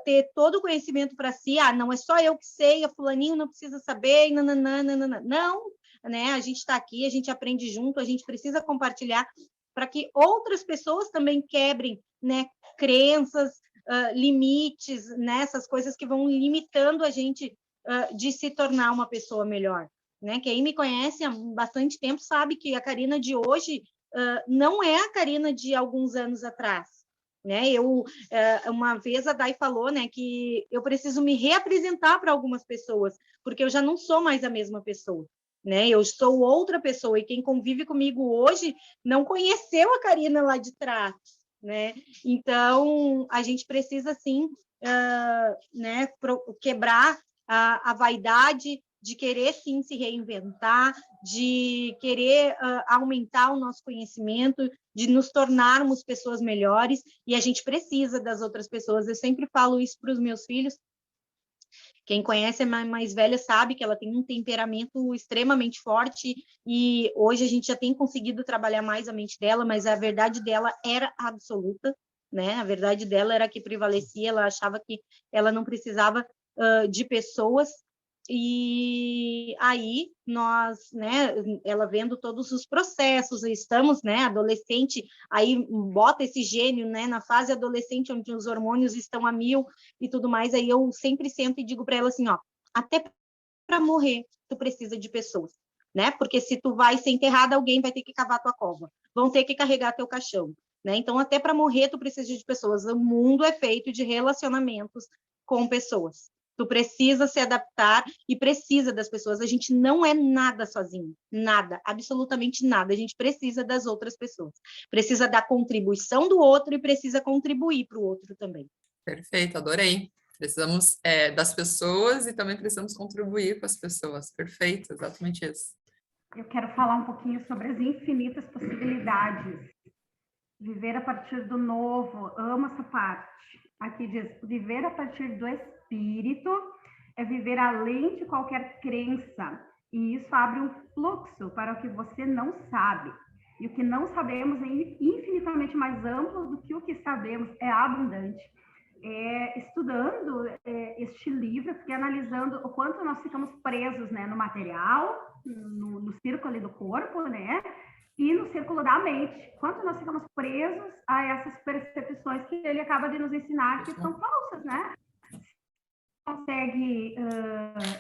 ter todo o conhecimento para si, não é só eu que sei, a fulaninho não precisa saber, não, né, a gente está aqui, a gente aprende junto, a gente precisa compartilhar para que outras pessoas também quebrem, né, crenças, limites, né, essas coisas que vão limitando a gente de se tornar uma pessoa melhor, né? Quem me conhece há bastante tempo sabe que a Karina de hoje não é a Karina de alguns anos atrás, né? Uma vez a Dai falou, né, que eu preciso me reapresentar para algumas pessoas, porque eu já não sou mais a mesma pessoa, né? Eu sou outra pessoa, e quem convive comigo hoje não conheceu a Karina lá de trás, né? Então, a gente precisa, sim, né, quebrar a vaidade de querer, sim, se reinventar, de querer aumentar o nosso conhecimento, de nos tornarmos pessoas melhores, e a gente precisa das outras pessoas. Eu sempre falo isso para os meus filhos. Quem conhece a mais velha sabe que ela tem um temperamento extremamente forte, e hoje a gente já tem conseguido trabalhar mais a mente dela, mas a verdade dela era absoluta, né? A verdade dela era que prevalecia, ela achava que ela não precisava de pessoas. E aí nós, né, ela vendo todos os processos, estamos, né, adolescente, aí bota esse gênio, né, na fase adolescente, onde os hormônios estão a 1000 e tudo mais, aí eu sempre sento e digo para ela assim, ó, até para morrer tu precisa de pessoas, né, porque se tu vai ser enterrada, alguém vai ter que cavar tua cova, vão ter que carregar teu caixão, né, então até para morrer tu precisa de pessoas, o mundo é feito de relacionamentos com pessoas. Tu precisa se adaptar e precisa das pessoas. A gente não é nada sozinho, nada, absolutamente nada. A gente precisa das outras pessoas. Precisa da contribuição do outro e precisa contribuir para o outro também. Perfeito, adorei. Precisamos das pessoas e também precisamos contribuir com as pessoas. Perfeito, exatamente isso. Eu quero falar um pouquinho sobre as infinitas possibilidades. Viver a partir do novo, amo essa parte. Aqui diz, viver a partir do espírito é viver além de qualquer crença, e isso abre um fluxo para o que você não sabe. E o que não sabemos é infinitamente mais amplo do que o que sabemos, é abundante. Estudando este livro, fiquei analisando o quanto nós ficamos presos, né, no material, no círculo ali do corpo, né, e no círculo da mente. Quanto nós ficamos presos a essas percepções que ele acaba de nos ensinar que são falsas, né? Consegue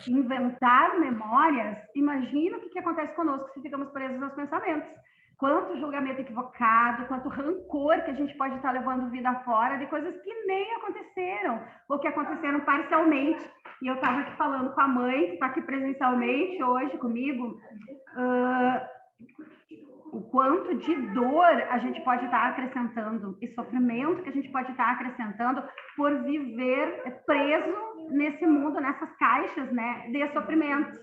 inventar memórias, imagina o que acontece conosco se ficamos presos aos pensamentos. Quanto julgamento equivocado, quanto rancor que a gente pode estar levando vida fora de coisas que nem aconteceram, ou que aconteceram parcialmente. E eu estava aqui falando com a mãe, que está aqui presencialmente hoje comigo, o quanto de dor a gente pode estar acrescentando e sofrimento que a gente pode estar acrescentando por viver preso nesse mundo, nessas caixas, né, de sofrimentos.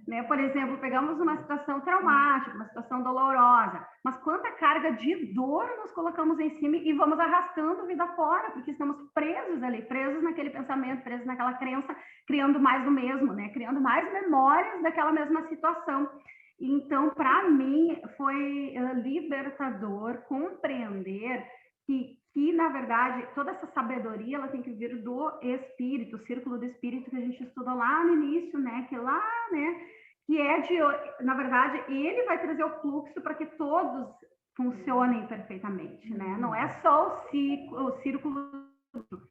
Né? Por exemplo, pegamos uma situação traumática, uma situação dolorosa, mas quanta carga de dor nós colocamos em cima e vamos arrastando vida fora, porque estamos presos ali, presos naquele pensamento, presos naquela crença, criando mais do mesmo, né? Criando mais memórias daquela mesma situação. Então, para mim, foi libertador compreender que, na verdade, toda essa sabedoria ela tem que vir do espírito, o círculo do espírito que a gente estudou lá no início, né? Que é de, na verdade, ele vai trazer o fluxo para que todos funcionem perfeitamente, né? Não é só o círculo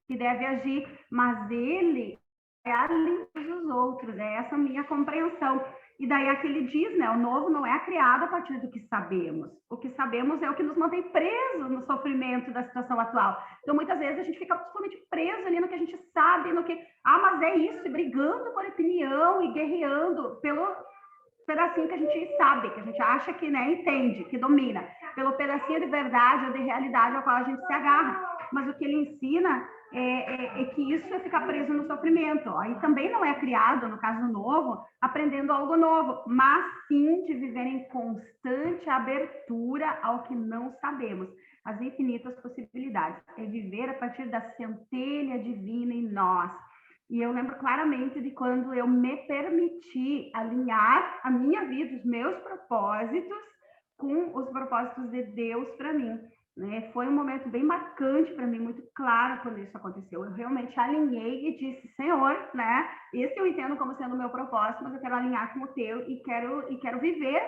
que deve agir, mas ele é além dos outros, é essa minha compreensão. E daí aqui ele diz, né, o novo não é criado a partir do que sabemos. O que sabemos é o que nos mantém presos no sofrimento da situação atual. Então, muitas vezes, a gente fica totalmente preso ali no que a gente sabe, no que, mas é isso, e brigando por opinião e guerreando pelo pedacinho que a gente sabe, que a gente acha que, né, entende, que domina, pelo pedacinho de verdade ou de realidade ao qual a gente se agarra. Mas o que ele ensina é que isso é ficar preso no sofrimento. Aí também não é criado, no caso novo, aprendendo algo novo, mas sim de viver em constante abertura ao que não sabemos, as infinitas possibilidades. É viver a partir da centelha divina em nós. E eu lembro claramente de quando eu me permiti alinhar a minha vida, os meus propósitos, com os propósitos de Deus para mim. Né? Foi um momento bem marcante para mim, muito claro quando isso aconteceu. Eu realmente alinhei e disse, Senhor, né? Esse eu entendo como sendo o meu propósito, mas eu quero alinhar com o teu e quero viver.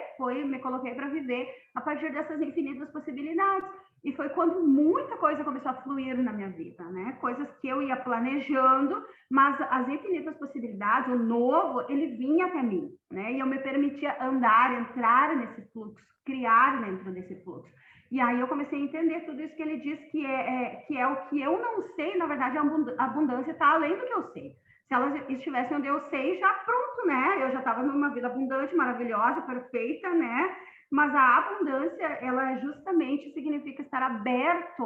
Me coloquei para viver a partir dessas infinitas possibilidades. E foi quando muita coisa começou a fluir na minha vida, né? Coisas que eu ia planejando, mas as infinitas possibilidades, o novo, ele vinha até mim, né? E eu me permitia andar, entrar nesse fluxo, criar dentro desse fluxo. E aí eu comecei a entender tudo isso que ele diz, que é o que eu não sei, na verdade, a abundância está além do que eu sei. Se elas estivessem onde eu sei, já pronto, né? Eu já estava numa vida abundante, maravilhosa, perfeita, né? Mas a abundância, ela justamente significa estar aberta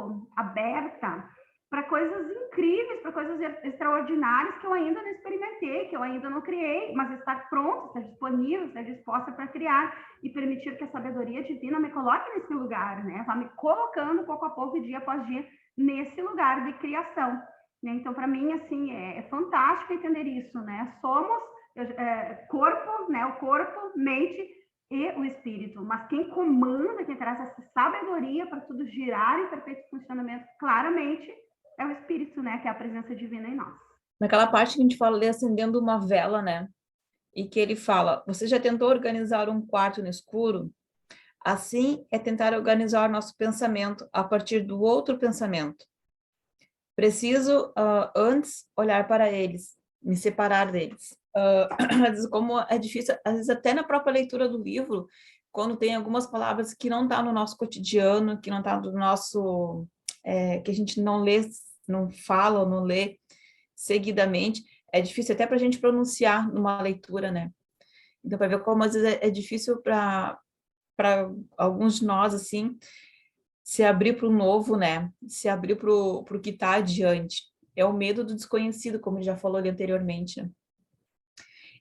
para coisas incríveis, para coisas extraordinárias que eu ainda não experimentei, que eu ainda não criei, mas estar pronta, estar disponível, estar disposta para criar e permitir que a sabedoria divina me coloque nesse lugar, né? Vá me colocando pouco a pouco, dia após dia, nesse lugar de criação. Né? Então, para mim, assim, é fantástico entender isso, né? Somos corpo, né? O corpo, mente e o espírito, mas quem comanda, quem traz essa sabedoria para tudo girar em perfeito funcionamento, claramente, é o espírito, né? Que é a presença divina em nós. Naquela parte que a gente fala ali, acendendo uma vela, né? E que ele fala, você já tentou organizar um quarto no escuro? Assim é tentar organizar nosso pensamento a partir do outro pensamento. Preciso, antes, olhar para eles, me separar deles. Às vezes, como é difícil, às vezes até na própria leitura do livro, quando tem algumas palavras que não tá no nosso cotidiano, que não tá no nosso... que a gente não lê, não fala ou não lê seguidamente, é difícil até para a gente pronunciar numa leitura, né? Então, para ver como às vezes é difícil para alguns de nós, assim, se abrir para o novo, né? Se abrir para o que está adiante. É o medo do desconhecido, como ele já falou ali anteriormente, né?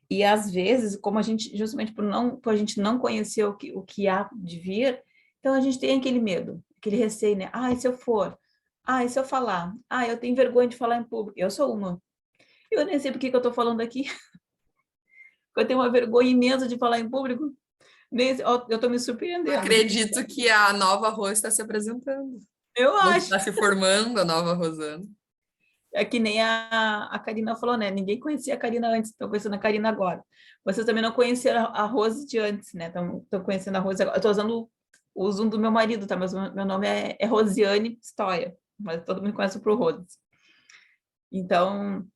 E às vezes, como a gente, justamente por a gente não conhecer o que há de vir, então a gente tem aquele medo, aquele receio, né? Ah, e se eu for? Ah, e se eu falar? Ah, eu tenho vergonha de falar em público. Eu sou uma. Eu nem sei por que eu estou falando aqui. Eu tenho uma vergonha imensa de falar em público. Eu estou me surpreendendo. Acredito que a nova Rose está se apresentando. Eu Ou acho. está se formando a nova Rosana. É que nem a Karina falou, né? Ninguém conhecia a Karina antes, estão conhecendo a Karina agora. Vocês também não conheceram a Rose de antes, né? Estão conhecendo a Rose agora. Eu estou usando o Zoom do meu marido, tá? Mas meu nome é Rosiane Stoia, mas todo mundo conhece por Rose. Então,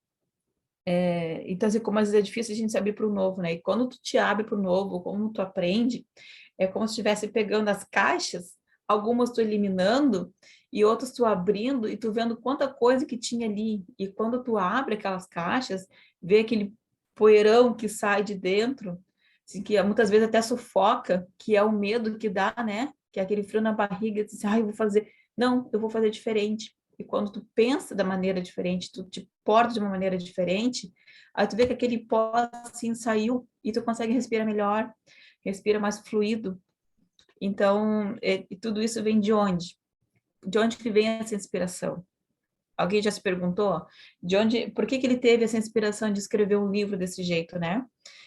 assim, como às vezes é difícil a gente se abrir para o novo, né? E quando tu te abre para o novo, como tu aprende, é como se estivesse pegando as caixas, algumas tu eliminando e outras tu abrindo e tu vendo quanta coisa que tinha ali. E quando tu abre aquelas caixas, vê aquele poeirão que sai de dentro, assim, que muitas vezes até sufoca, que é o medo que dá, né? Que é aquele frio na barriga, diz, eu vou fazer. Não, eu vou fazer diferente. E quando tu pensa da maneira diferente, tu te porta de uma maneira diferente, aí tu vê que aquele pó assim saiu e tu consegue respirar melhor, respira mais fluido. Então, e tudo isso vem de onde? De onde que vem essa inspiração? Alguém já se perguntou? Por que ele teve essa inspiração de escrever um livro desse jeito, né?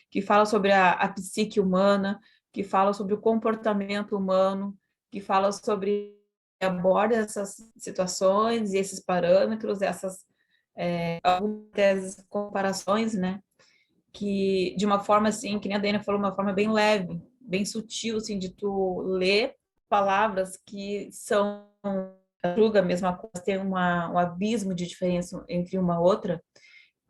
Que fala sobre a psique humana, que fala sobre o comportamento humano, que fala sobre aborda essas situações e esses parâmetros, algumas comparações, né? Que de uma forma assim, que nem a Dana falou, uma forma bem leve, bem sutil, assim, de tu ler palavras que são julga a mesma coisa, tem um abismo de diferença entre uma outra.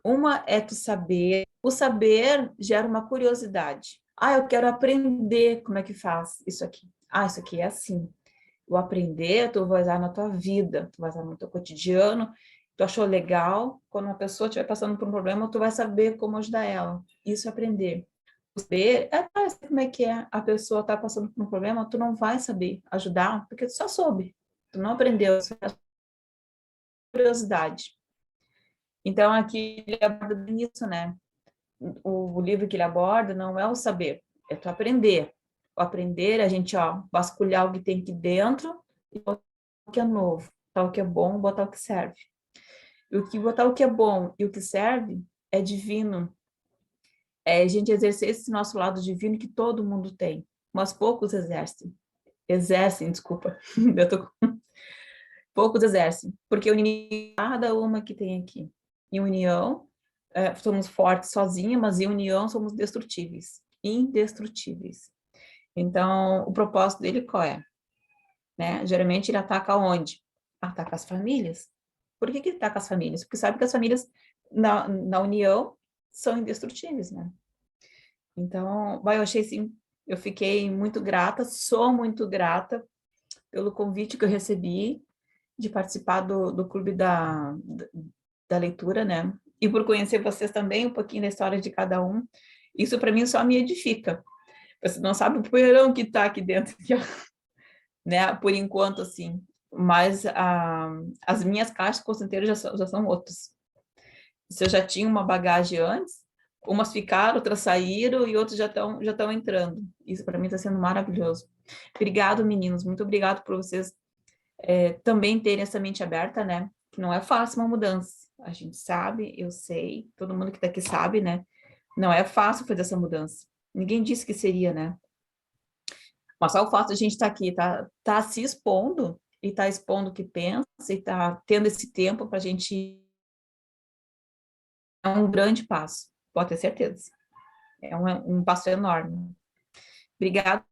Uma é tu saber, o saber gera uma curiosidade. Eu quero aprender como é que faz isso aqui. Isso aqui é assim. O aprender, tu vai usar na tua vida, tu vai usar no teu cotidiano, tu achou legal, quando uma pessoa estiver passando por um problema, tu vai saber como ajudar ela. Isso é aprender. Saber, como é que é a pessoa tá passando por um problema, tu não vai saber ajudar, porque tu só soube, tu não aprendeu, isso é curiosidade. Então, aqui ele aborda isso, né? O livro que ele aborda não é o saber, é tu aprender. O aprender é a gente, vasculhar o que tem aqui dentro e botar o que é novo, botar o que é bom, botar o que serve. E botar o que é bom e o que serve é divino. É a gente exercer esse nosso lado divino que todo mundo tem, mas poucos exercem. Desculpa. Poucos exercem, porque cada uma que tem aqui. Em união, somos fortes sozinhas, mas em união somos destrutíveis. Indestrutíveis. Então, o propósito dele qual é? Né? Geralmente ele ataca onde? Ataca as famílias. Por que ele ataca as famílias? Porque sabe que as famílias na união são indestrutíveis, né? Então, eu achei assim, eu fiquei muito grata, sou muito grata pelo convite que eu recebi de participar do clube da leitura, né? E por conhecer vocês também, um pouquinho da história de cada um. Isso, para mim, só me edifica. Você não sabe o poeirão que está aqui dentro, aqui, ó, né? Por enquanto, assim. Mas as minhas caixas concentreiras já são outras. Se eu já tinha uma bagagem antes, umas ficaram, outras saíram e outras já estão entrando. Isso para mim está sendo maravilhoso. Obrigado, meninos. Muito obrigado por vocês também terem essa mente aberta, né? Que não é fácil uma mudança. A gente sabe, eu sei, todo mundo que está aqui sabe, né? Não é fácil fazer essa mudança. Ninguém disse que seria, né? Mas só o fato de a gente estar aqui, tá se expondo, e tá expondo o que pensa, e tá tendo esse tempo para a gente... É um grande passo, pode ter certeza. É um passo enorme. Obrigada,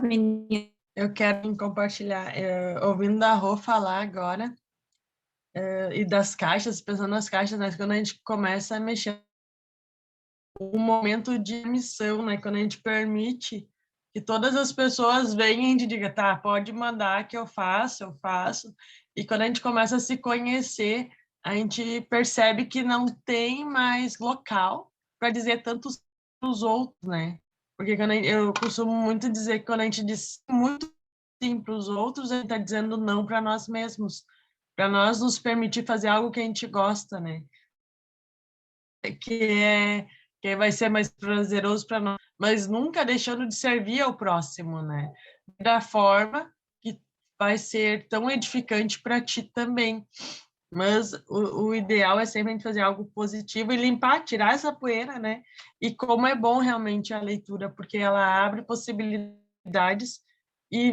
menina. Eu quero compartilhar, ouvindo a Rô falar agora, e das caixas, pensando nas caixas, né? Quando a gente começa a mexer, um momento de missão, né? Quando a gente permite que todas as pessoas venham e digam, tá, pode mandar que eu faço. E quando a gente começa a se conhecer, a gente percebe que não tem mais local para dizer tanto os outros, né? Porque eu costumo muito dizer que quando a gente diz muito sim para os outros, a gente está dizendo não para nós mesmos, para nós nos permitir fazer algo que a gente gosta, né? Que vai ser mais prazeroso para nós, mas nunca deixando de servir ao próximo, né? Da forma que vai ser tão edificante para ti também. Mas o ideal é sempre a gente fazer algo positivo e limpar, tirar essa poeira, né? E como é bom realmente a leitura, porque ela abre possibilidades e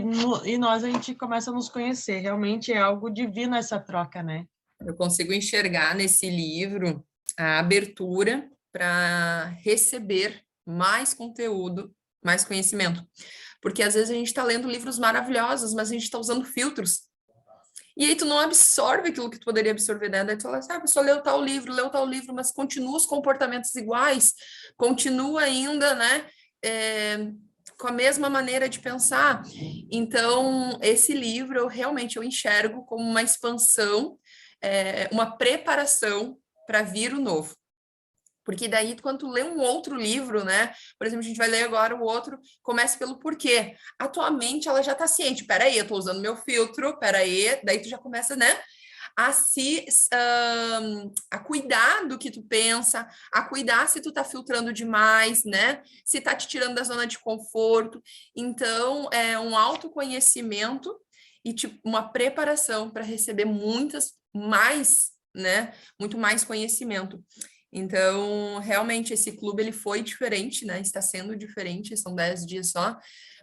nós a gente começa a nos conhecer. Realmente é algo divino essa troca, né? Eu consigo enxergar nesse livro a abertura para receber mais conteúdo, mais conhecimento. Porque às vezes a gente está lendo livros maravilhosos, mas a gente está usando filtros. E aí tu não absorve aquilo que tu poderia absorver, né? Daí tu fala assim, a pessoa leu tal livro, mas continua os comportamentos iguais, continua ainda, né? Com a mesma maneira de pensar. Então, esse livro eu enxergo como uma expansão, uma preparação para vir o novo. Porque daí, quando tu lê um outro livro, né? Por exemplo, a gente vai ler agora o outro, começa pelo porquê. A tua mente, ela já tá ciente. Peraí, eu tô usando meu filtro, peraí. Daí tu já começa, né? A cuidar do que tu pensa, a cuidar se tu tá filtrando demais, né? Se tá te tirando da zona de conforto. Então, é um autoconhecimento e tipo, uma preparação para receber muito mais conhecimento. Então, realmente, esse clube ele foi diferente, né? Está sendo diferente, são 10 dias só,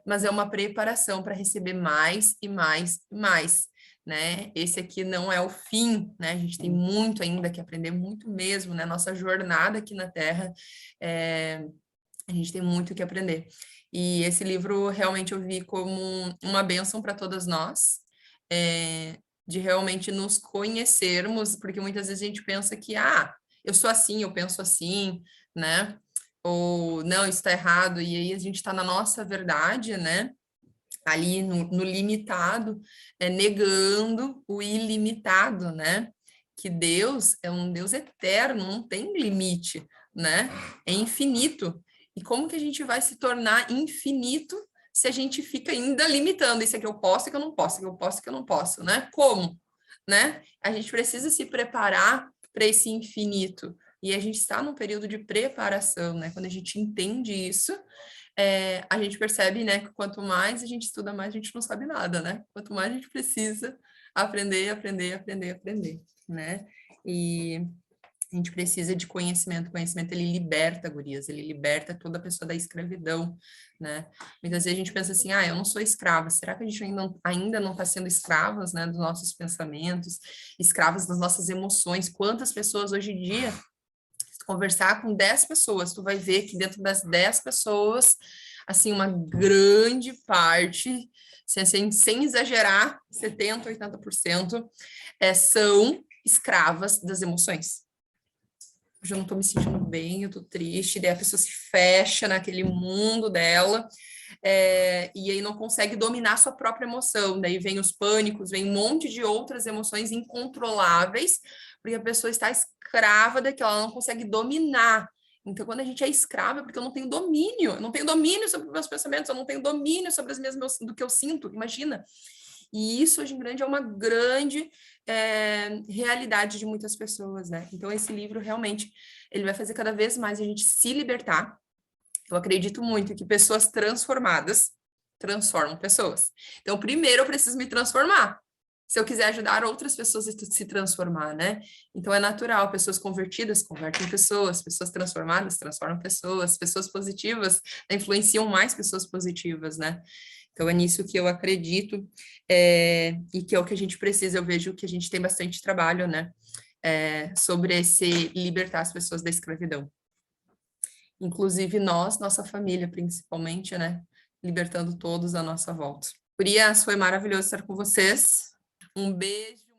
mas é uma preparação para receber mais e mais e mais, né? Esse aqui não é o fim, né? A gente tem muito ainda que aprender, muito mesmo, né? Nossa jornada aqui na Terra, a gente tem muito que aprender. E esse livro realmente eu vi como uma bênção para todas nós, de realmente nos conhecermos, porque muitas vezes a gente pensa que, eu sou assim, eu penso assim, né? Ou não, isso está errado, e aí a gente está na nossa verdade, né? Ali no limitado, negando o ilimitado, né? Que Deus é um Deus eterno, não tem limite, né? É infinito. E como que a gente vai se tornar infinito se a gente fica ainda limitando? Isso é que eu posso, que eu não posso, que eu posso, que eu não posso, né? Como? Né? A gente precisa se preparar para esse infinito. E a gente está num período de preparação, né? Quando a gente entende isso, a gente percebe, né, que quanto mais a gente estuda, mais a gente não sabe nada, né? Quanto mais a gente precisa aprender, né? E a gente precisa de conhecimento. Conhecimento, ele liberta, gurias, ele liberta toda a pessoa da escravidão, né? Muitas vezes a gente pensa assim, eu não sou escrava. Será que a gente ainda não está sendo escravas, né, dos nossos pensamentos, escravas das nossas emoções? Quantas pessoas hoje em dia, se tu conversar com 10 pessoas, tu vai ver que dentro das 10 pessoas, assim, uma grande parte, sem exagerar, 70%, 80%, são escravas das emoções. Hoje eu não tô me sentindo bem, eu tô triste, daí a pessoa se fecha naquele mundo dela, e aí não consegue dominar sua própria emoção. Daí vem os pânicos, vem um monte de outras emoções incontroláveis, porque a pessoa está escrava daquilo, ela não consegue dominar. Então, quando a gente é escravo, é porque eu não tenho domínio sobre os meus pensamentos, eu não tenho domínio sobre do que eu sinto, imagina. E isso, hoje em dia, é uma grande realidade de muitas pessoas, né? Então, esse livro, realmente, ele vai fazer cada vez mais a gente se libertar. Eu acredito muito que pessoas transformadas transformam pessoas. Então, primeiro, eu preciso me transformar. Se eu quiser ajudar outras pessoas a se transformar, né? Então, é natural. Pessoas convertidas convertem pessoas transformadas transformam pessoas positivas influenciam mais pessoas positivas, né? Então, é nisso que eu acredito e que é o que a gente precisa. Eu vejo que a gente tem bastante trabalho, né? Sobre esse libertar as pessoas da escravidão. Inclusive nós, nossa família, principalmente, né? Libertando todos à nossa volta. Gurias, foi maravilhoso estar com vocês. Um beijo.